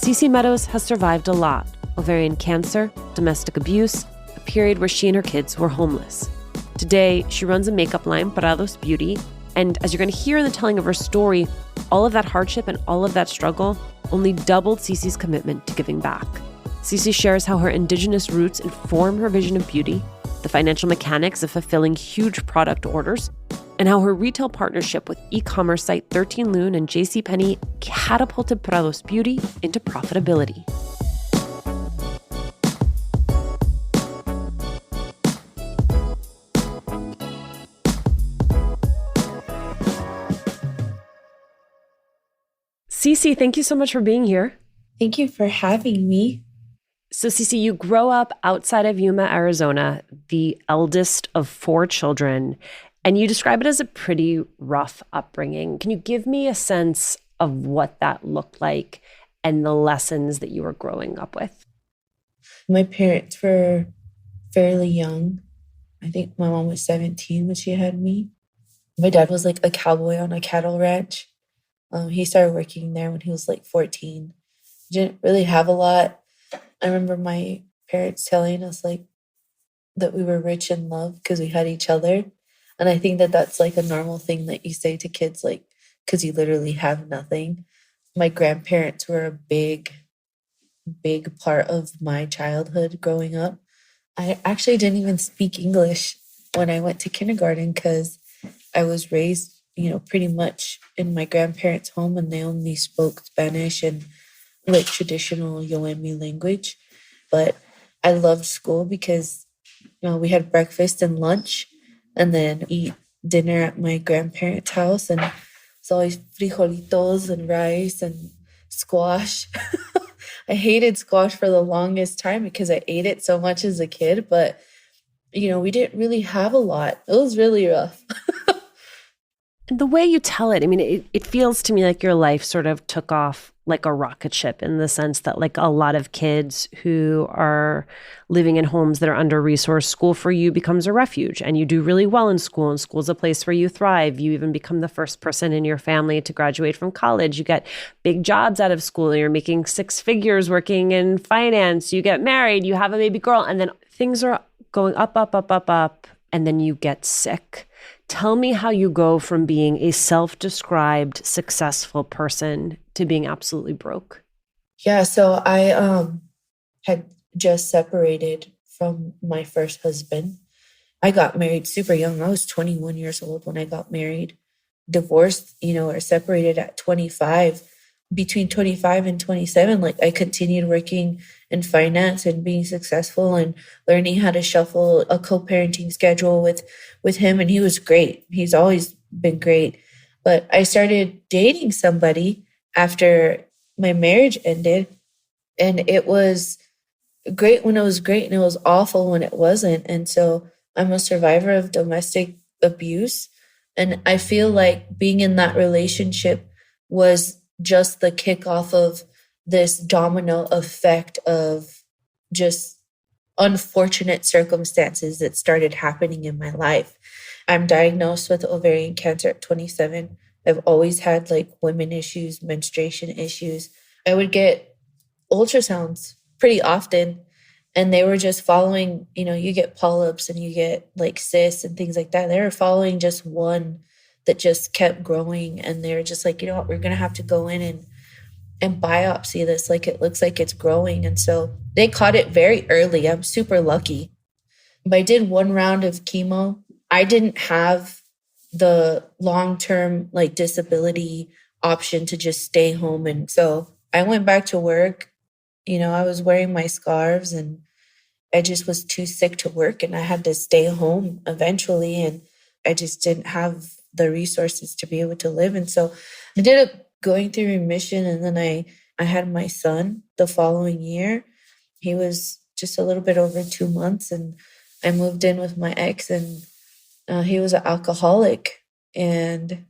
Cece Meadows has survived a lot: ovarian cancer, domestic abuse, a period where she and her kids were homeless. Today, she runs a makeup line, Meadows Beauty, and as you're going to hear in the telling of her story, all of that hardship and all of that struggle only doubled Cece's commitment to giving back. Cece shares how her Indigenous roots inform her vision of beauty, the financial mechanics of fulfilling huge product orders, and how her retail partnership with e-commerce site 13 Lune and JCPenney catapulted Meadows Beauty into profitability. Cece, thank you so much for being here. Thank you for having me. So Cece, you grow up outside of Yuma, Arizona, the eldest of 4 children, and you describe it as a pretty rough upbringing. Can you give me a sense of what that looked like and the lessons that you were growing up with? My parents were fairly young. I think my mom was 17 when she had me. My dad was like a cowboy on a cattle ranch. He started working there when he was like 14. Didn't really have a lot. I remember my parents telling us like that we were rich in love because we had each other. And I think that that's like a normal thing that you say to kids, like, because you literally have nothing. My grandparents were a big part of my childhood growing up. I actually didn't even speak English when I went to kindergarten because I was raised, pretty much in my grandparents' home, and they only spoke Spanish and like traditional Yoemi language. But I loved school because, we had breakfast and lunch and then eat dinner at my grandparents' house. And it's always frijolitos and rice and squash. I hated squash for the longest time because I ate it so much as a kid. But, we didn't really have a lot. It was really rough. The way you tell it, it feels to me like your life sort of took off like a rocket ship, in the sense that like a lot of kids who are living in homes that are under-resourced, school for you becomes a refuge, and you do really well in school, and school's a place where you thrive. You even become the first person in your family to graduate from college. You get big jobs out of school. You're making 6 figures working in finance. You get married. You have a baby girl. And then things are going up, up, up, up, up. And then you get sick. Tell me how you go from being a self-described successful person to being absolutely broke. Yeah, so I had just separated from my first husband. I got married super young. I was 21 years old when I got married. Divorced, or separated at 25. Between 25 and 27, like I continued working in finance and being successful and learning how to shuffle a co-parenting schedule with him. And he was great. He's always been great. But I started dating somebody after my marriage ended. And it was great when it was great, and it was awful when it wasn't. And so I'm a survivor of domestic abuse. And I feel like being in that relationship was just the kickoff of this domino effect of just unfortunate circumstances that started happening in my life. I'm diagnosed with ovarian cancer at 27. I've always had like women issues, menstruation issues. I would get ultrasounds pretty often, and they were just following, you get polyps and you get like cysts and things like that. They were following just one that just kept growing, and they're just like, we're going to have to go in and biopsy this. Like, it looks like it's growing. And so they caught it very early. I'm super lucky. But I did 1 round of chemo. I didn't have the long-term like disability option to just stay home. And so I went back to work. I was wearing my scarves, and I just was too sick to work, and I had to stay home eventually. And I just didn't have the resources to be able to live. And so I ended up going through remission. And then I had my son the following year. He was just a little bit over 2 months, and I moved in with my ex, and he was an alcoholic. And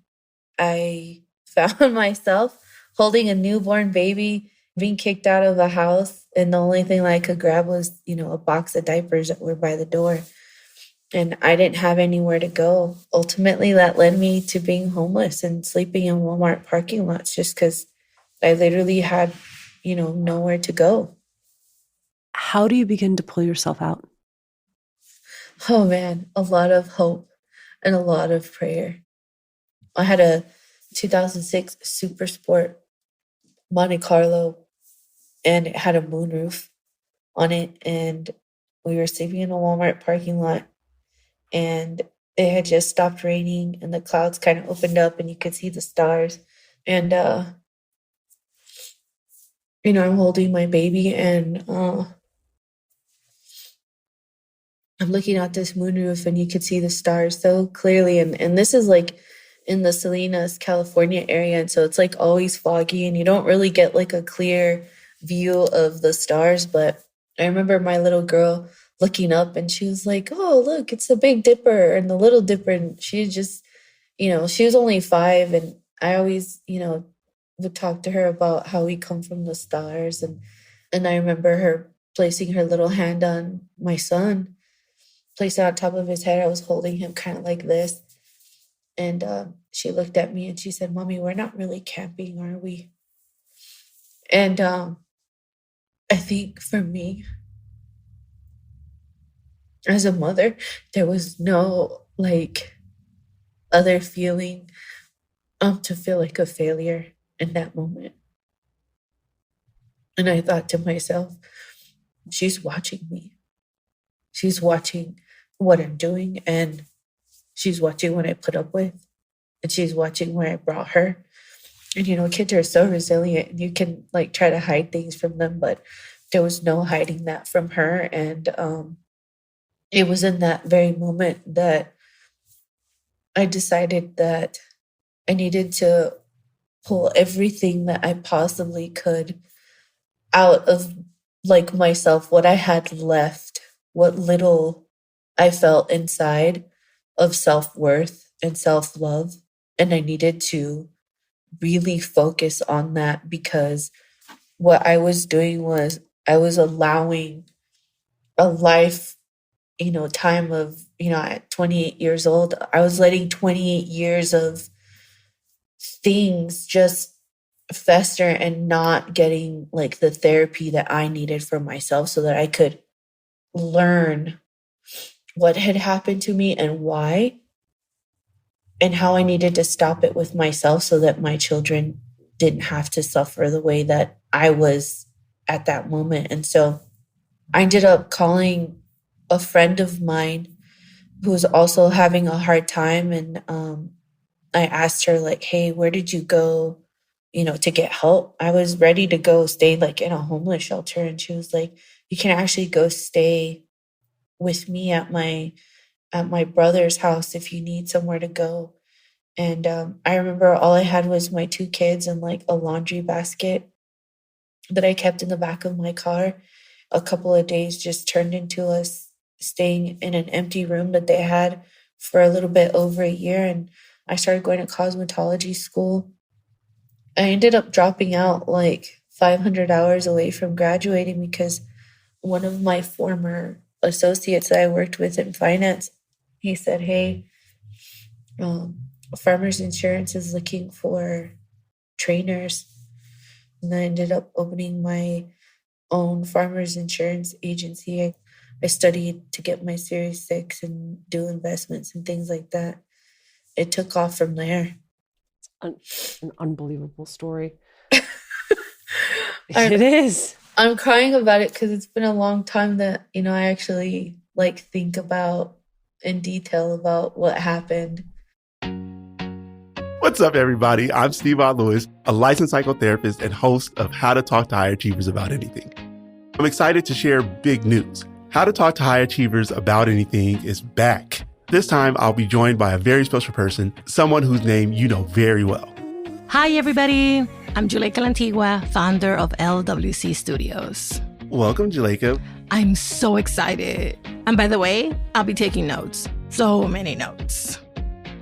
I found myself holding a newborn baby being kicked out of a house, and the only thing that I could grab was, a box of diapers that were by the door. And I didn't have anywhere to go. Ultimately, that led me to being homeless and sleeping in Walmart parking lots just because I literally had, nowhere to go. How do you begin to pull yourself out? Oh man, a lot of hope and a lot of prayer. I had a 2006 Super Sport Monte Carlo, and it had a moonroof on it. And we were sleeping in a Walmart parking lot, and it had just stopped raining, and the clouds kind of opened up, and you could see the stars. And, I'm holding my baby, and I'm looking at this moonroof, and you could see the stars so clearly. And this is like in the Salinas, California area. And so it's like always foggy, and you don't really get like a clear view of the stars. But I remember my little girl looking up, and she was like, "Oh, look, it's the Big Dipper and the Little Dipper." And she just, she was only 5. And I always, would talk to her about how we come from the stars. And I remember her placing her little hand on my son, placed it on top of his head. I was holding him kind of like this. And she looked at me and she said, "Mommy, we're not really camping, are we?" And I think for me, as a mother, there was no other feeling to feel like a failure in that moment. And I thought to myself, she's watching me. She's watching what I'm doing, and she's watching what I put up with, and she's watching where I brought her. And kids are so resilient, and you can try to hide things from them, but there was no hiding that from her. And it was in that very moment that I decided that I needed to pull everything that I possibly could out of myself, what I had left, what little I felt inside of self-worth and self-love. And I needed to really focus on that, because what I was doing was I was allowing a life, time of, at 28 years old, I was letting 28 years of things just fester and not getting the therapy that I needed for myself so that I could learn what had happened to me and why, and how I needed to stop it with myself so that my children didn't have to suffer the way that I was at that moment. And so I ended up calling a friend of mine who was also having a hard time. And I asked her, "Hey, where did you go, to get help?" I was ready to go stay in a homeless shelter. And she was like, "You can actually go stay with me at my brother's house if you need somewhere to go." And I remember all I had was my 2 kids and a laundry basket that I kept in the back of my car. A couple of days just turned into us staying in an empty room that they had for a little bit over a year. And I started going to cosmetology school. I ended up dropping out 500 hours away from graduating because one of my former associates that I worked with in finance, he said, "Hey, Farmers Insurance is looking for trainers." And I ended up opening my own Farmers Insurance agency. I studied to get my Series 6 and do investments and things like that. It took off from there. An unbelievable story. It is. I'm crying about it because it's been a long time that, I actually think about in detail about what happened. What's up, everybody? I'm Steve Lewis, a licensed psychotherapist and host of How to Talk to High Achievers About Anything. I'm excited to share big news. How to Talk to High Achievers About Anything is back. This time, I'll be joined by a very special person, someone whose name you know very well. Hi, everybody. I'm Juleka Lantigua, founder of LWC Studios. Welcome, Juleka. I'm so excited. And by the way, I'll be taking notes. So many notes.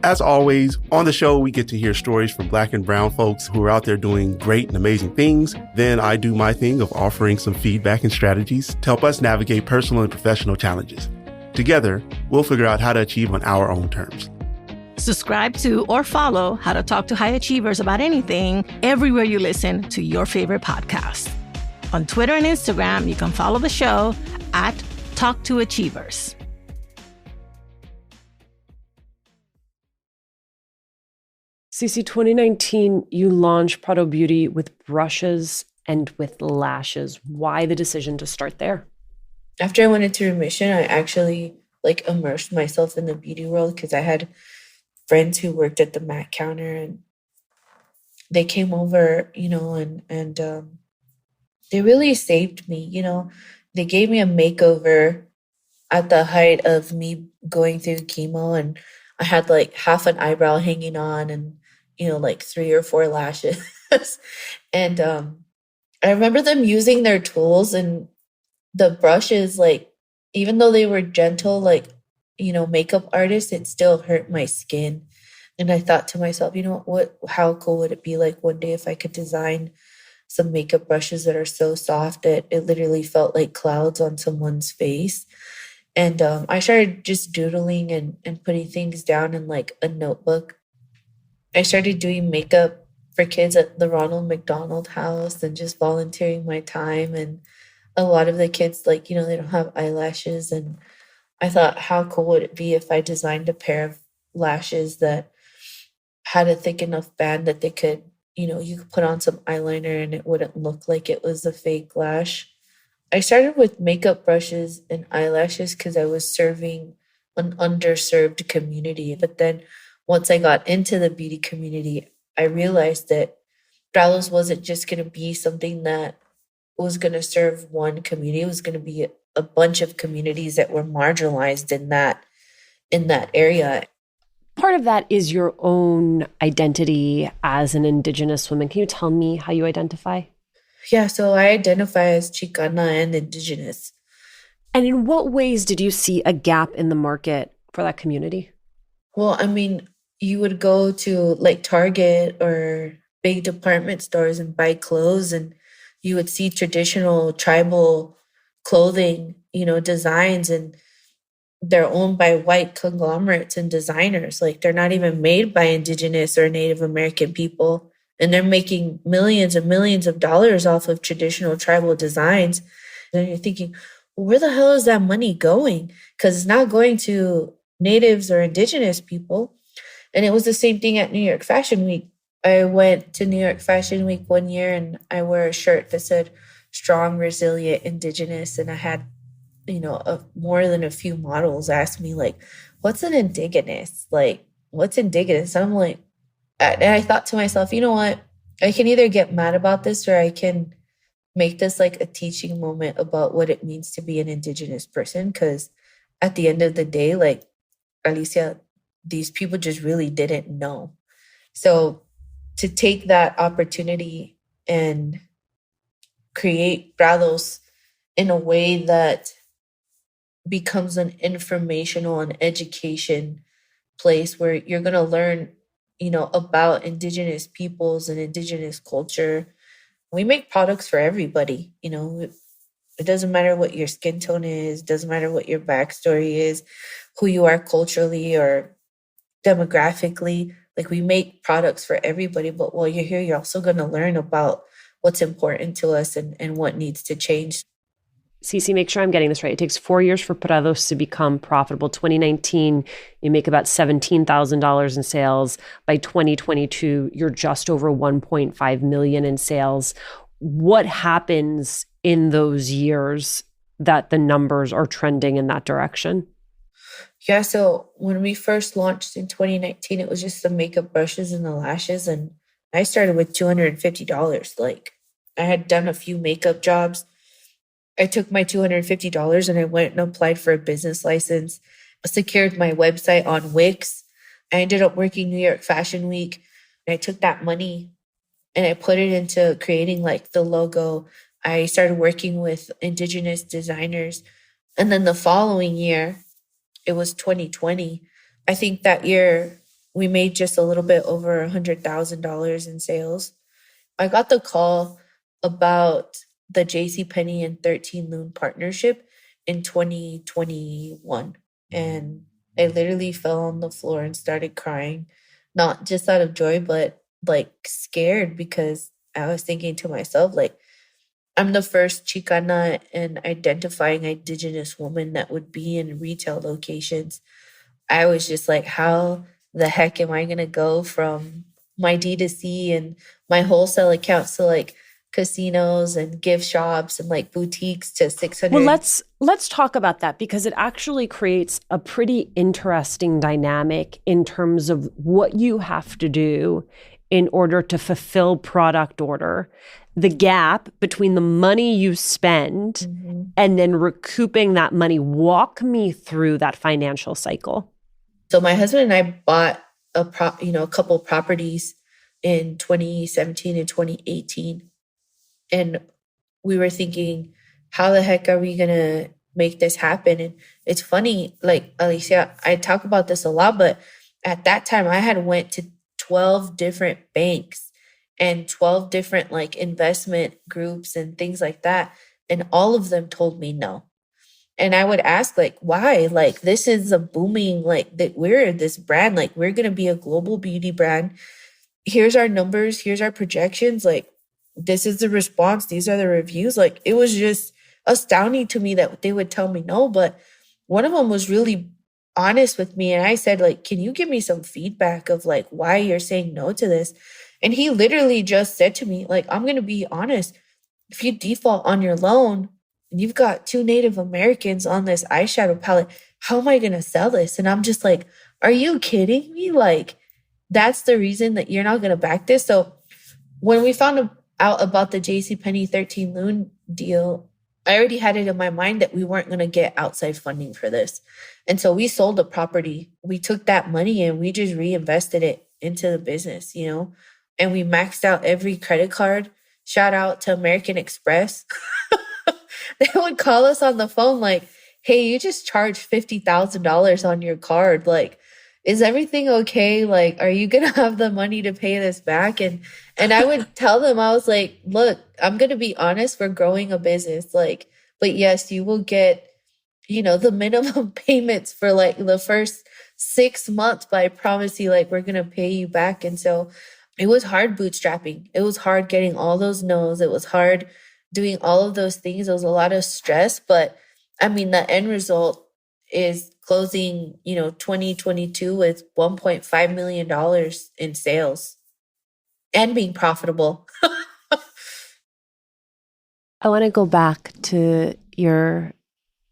As always, on the show, we get to hear stories from Black and brown folks who are out there doing great and amazing things. Then I do my thing of offering some feedback and strategies to help us navigate personal and professional challenges. Together, we'll figure out how to achieve on our own terms. Subscribe to or follow How to Talk to High Achievers About Anything everywhere you listen to your favorite podcast. On Twitter and Instagram, you can follow the show at Talk to Achievers. Cece, 2019, you launched Prado Beauty with brushes and with lashes. Why the decision to start there? After I went into remission, I actually immersed myself in the beauty world because I had friends who worked at the MAC counter, and they came over, and they really saved me. They gave me a makeover at the height of me going through chemo, and I had half an eyebrow hanging on and 3 or 4 lashes. And I remember them using their tools, and the brushes, even though they were gentle, makeup artists, it still hurt my skin. And I thought to myself, how cool would it be one day if I could design some makeup brushes that are so soft that it literally felt like clouds on someone's face. And I started just doodling and putting things down in a notebook. I started doing makeup for kids at the Ronald McDonald House and just volunteering my time. And a lot of the kids, they don't have eyelashes. And I thought, how cool would it be if I designed a pair of lashes that had a thick enough band that they could, you could put on some eyeliner and it wouldn't look like it was a fake lash. I started with makeup brushes and eyelashes because I was serving an underserved community. But then once I got into the beauty community, I realized that Bralos wasn't just going to be something that was going to serve one community. It was going to be a bunch of communities that were marginalized in that area. Part of that is your own identity as an Indigenous woman. Can you tell me how you identify? Yeah, so I identify as Chicana and Indigenous. And in what ways did you see a gap in the market for that community? Well, you would go to Target or big department stores and buy clothes, and you would see traditional tribal clothing, designs, and they're owned by white conglomerates and designers. They're not even made by Indigenous or Native American people. And they're making millions and millions of dollars off of traditional tribal designs. And you're thinking, well, where the hell is that money going? Because it's not going to Natives or Indigenous people. And it was the same thing at New York Fashion Week. I went to New York Fashion Week one year and I wore a shirt that said strong, resilient, Indigenous. And I had, more than a few models ask me what's an Indigenous? What's Indigenous? And I'm like, and I thought to myself, you know what? I can either get mad about this or I can make this a teaching moment about what it means to be an Indigenous person. Because at the end of the day, Alicia, these people just really didn't know. So to take that opportunity and create Brados in a way that becomes an informational and education place where you're going to learn, about Indigenous peoples and Indigenous culture. We make products for everybody. It doesn't matter what your skin tone is, doesn't matter what your backstory is, who you are culturally or demographically. We make products for everybody, but while you're here, you're also going to learn about what's important to us and what needs to change. Cece, make sure I'm getting this right. It takes 4 years for Prados to become profitable. 2019, you make about $17,000 in sales. By 2022, you're just over 1.5 million in sales. What happens in those years that the numbers are trending in that direction? Yeah, so when we first launched in 2019, it was just the makeup brushes and the lashes. And I started with $250. I had done a few makeup jobs. I took my $250 and I went and applied for a business license, secured my website on Wix. I ended up working New York Fashion Week. And I took that money and I put it into creating the logo. I started working with Indigenous designers. And then the following year, it was 2020. I think that year we made just a little bit over $100,000 in sales. I got the call about the JCPenney and 13 Loon partnership in 2021. And I literally fell on the floor and started crying, not just out of joy, but like scared, because I was thinking to myself, like, I'm the first Chicana and identifying Indigenous woman that would be in retail locations. I was just like, how the heck am I going to go from my D2C and my wholesale accounts to like casinos and gift shops and like boutiques to 600? Well, let's talk about that, because it actually creates a pretty interesting dynamic in terms of what you have to do in order to fulfill product order, the gap between the money you spend and then recouping that money. Walk me through that financial cycle. So my husband and I bought a couple properties in 2017 and 2018. And we were thinking, how the heck are we going to make this happen? And it's funny, like, Alicia, I talk about this a lot, but at that time I had went to 12 different banks and 12 different like investment groups and things like that. And all of them told me no. And I would ask, like, why? Like, this is a booming, like, that we're this brand, like, we're going to be a global beauty brand. Here's our numbers. Here's our projections. Like, this is the response. These are the reviews. Like, it was just astounding to me that they would tell me no. But one of them was really honest with me. And I said, like, can you give me some feedback of, like, why you're saying no to this? And he literally just said to me, like, I'm going to be honest. If you default on your loan, and you've got 2 Native Americans on this eyeshadow palette, how am I going to sell this? And I'm just like, are you kidding me? Like, that's the reason that you're not going to back this? So when we found out about the JCPenney 13 Loon deal, I already had it in my mind that we weren't going to get outside funding for this. And so we sold the property. We took that money and we just reinvested it into the business, you know, and we maxed out every credit card. Shout out to American Express. They would call us on the phone like, hey, you just charged $50,000 on your card. Like, is everything okay? Like, are you going to have the money to pay this back? And I would tell them, I was like, look, I'm going to be honest. We're growing a business. Like, but yes, you will get, you know, the minimum payments for like the first 6 months, but I promise you, like, we're going to pay you back. And so it was hard bootstrapping. It was hard getting all those no's. It was hard doing all of those things. It was a lot of stress, but I mean, the end result is closing, you know, 2022 with $1.5 million in sales and being profitable. I want to go back to you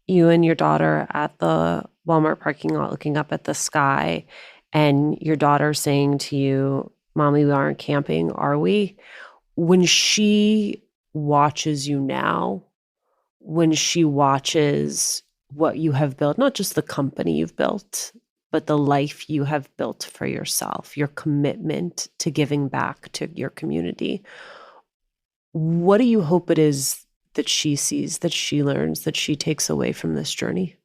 and your daughter at the Walmart parking lot looking up at the sky, and your daughter saying to you, Mommy, we aren't camping, are we? When she watches you now, when she watches what you have built, not just the company you've built, but the life you have built for yourself, your commitment to giving back to your community, what do you hope it is that she sees, that she learns, that she takes away from this journey?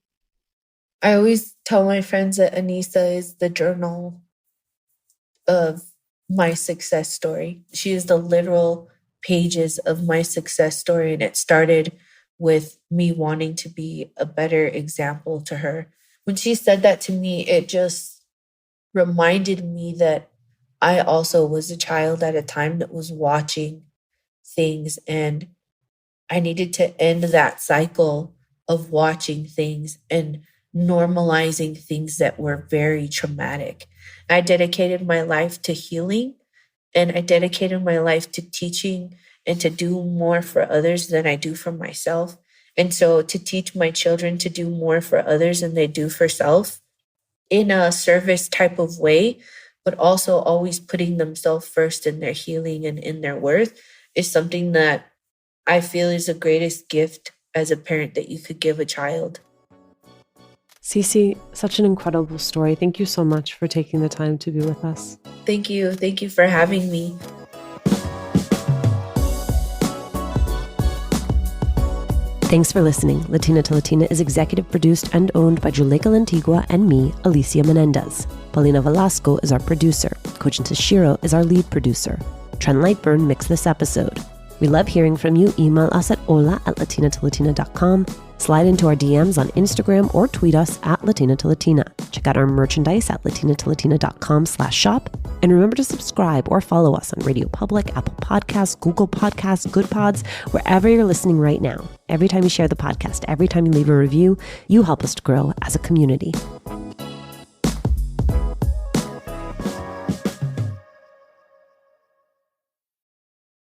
I always tell my friends that Anissa is the journal of my success story. She is the literal pages of my success story. And it started with me wanting to be a better example to her. When she said that to me, it just reminded me that I also was a child at a time that was watching things, and I needed to end that cycle of watching things and normalizing things that were very traumatic. I dedicated my life to healing, and I dedicated my life to teaching and to do more for others than I do for myself. And so to teach my children to do more for others than they do for self in a service type of way, but also always putting themselves first in their healing and in their worth, is something that I feel is the greatest gift as a parent that you could give a child. Cece, such an incredible story. Thank you so much for taking the time to be with us. Thank you. Thank you for having me. Thanks for listening. Latina to Latina is executive produced and owned by Juleka Lantigua and me, Alicia Menendez. Paulina Velasco is our producer. Kojin Tashiro is our lead producer. Trent Lightburn mixed this episode. We love hearing from you. Email us at hola@latinatolatina.com. Slide into our DMs on Instagram or tweet us at Latina to Latina. Check out our merchandise at latinatolatina.com/shop. And remember to subscribe or follow us on Radio Public, Apple Podcasts, Google Podcasts, Good Pods, wherever you're listening right now. Every time you share the podcast, every time you leave a review, you help us to grow as a community.